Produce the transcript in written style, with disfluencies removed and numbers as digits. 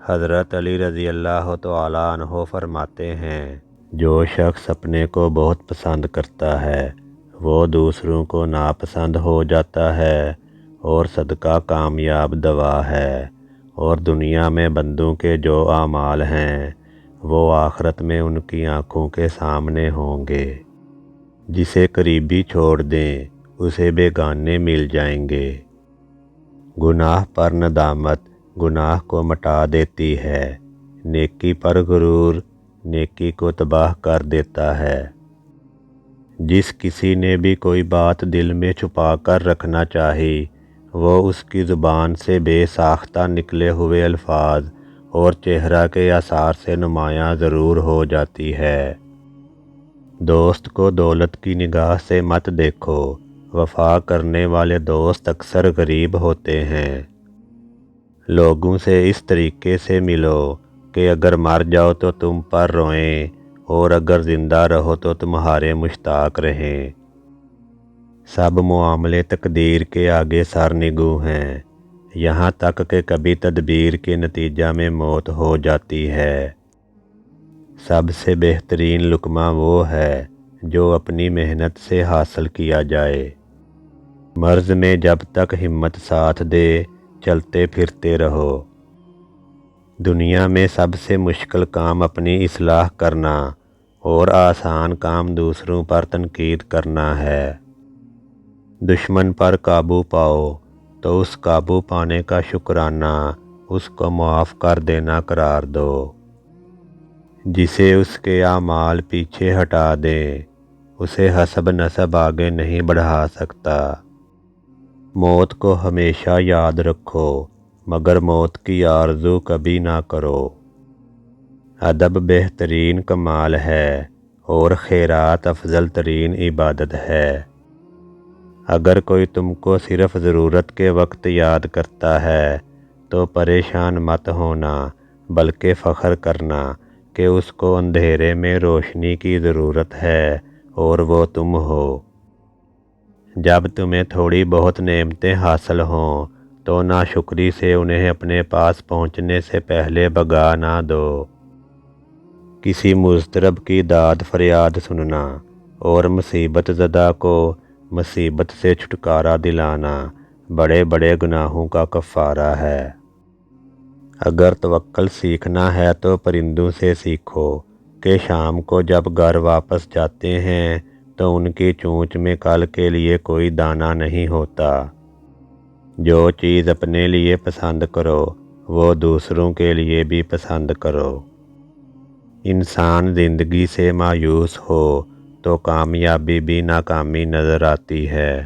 حضرت علی رضی اللہ تعالیٰ عنہ فرماتے ہیں، جو شخص اپنے کو بہت پسند کرتا ہے وہ دوسروں کو ناپسند ہو جاتا ہے، اور صدقہ کامیاب دوا ہے، اور دنیا میں بندوں کے جو اعمال ہیں وہ آخرت میں ان کی آنکھوں کے سامنے ہوں گے۔ جسے قریبی چھوڑ دیں اسے بیگانے مل جائیں گے۔ گناہ پر ندامت گناہ کو مٹا دیتی ہے، نیکی پر غرور نیکی کو تباہ کر دیتا ہے۔ جس کسی نے بھی کوئی بات دل میں چھپا کر رکھنا چاہی وہ اس کی زبان سے بے ساختہ نکلے ہوئے الفاظ اور چہرہ کے آثار سے نمایاں ضرور ہو جاتی ہے۔ دوست کو دولت کی نگاہ سے مت دیکھو، وفا کرنے والے دوست اکثر غریب ہوتے ہیں۔ لوگوں سے اس طریقے سے ملو کہ اگر مر جاؤ تو تم پر روئیں، اور اگر زندہ رہو تو تمہارے مشتاق رہیں۔ سب معاملے تقدیر کے آگے سر نگوں ہیں، یہاں تک کہ کبھی تدبیر کے نتیجہ میں موت ہو جاتی ہے۔ سب سے بہترین لقمہ وہ ہے جو اپنی محنت سے حاصل کیا جائے۔ مرض میں جب تک ہمت ساتھ دے چلتے پھرتے رہو۔ دنیا میں سب سے مشکل کام اپنی اصلاح کرنا اور آسان کام دوسروں پر تنقید کرنا ہے۔ دشمن پر قابو پاؤ تو اس قابو پانے کا شکرانہ اس کو معاف کر دینا قرار دو۔ جسے اس کے اعمال پیچھے ہٹا دیں اسے حسب نسب آگے نہیں بڑھا سکتا۔ موت کو ہمیشہ یاد رکھو مگر موت کی آرزو کبھی نہ کرو۔ ادب بہترین کمال ہے اور خیرات افضل ترین عبادت ہے۔ اگر کوئی تم کو صرف ضرورت کے وقت یاد کرتا ہے تو پریشان مت ہونا بلکہ فخر کرنا کہ اس کو اندھیرے میں روشنی کی ضرورت ہے اور وہ تم ہو۔ جب تمہیں تھوڑی بہت نعمتیں حاصل ہوں تو ناشکری سے انہیں اپنے پاس پہنچنے سے پہلے بھگا نہ دو۔ کسی مضطرب کی داد فریاد سننا اور مصیبت زدہ کو مصیبت سے چھٹکارا دلانا بڑے بڑے گناہوں کا کفارہ ہے۔ اگر توکل سیکھنا ہے تو پرندوں سے سیکھو کہ شام کو جب گھر واپس جاتے ہیں تو ان کی چونچ میں کل کے لیے کوئی دانہ نہیں ہوتا۔ جو چیز اپنے لیے پسند کرو وہ دوسروں کے لیے بھی پسند کرو۔ انسان زندگی سے مایوس ہو تو کامیابی بھی ناکامی نظر آتی ہے۔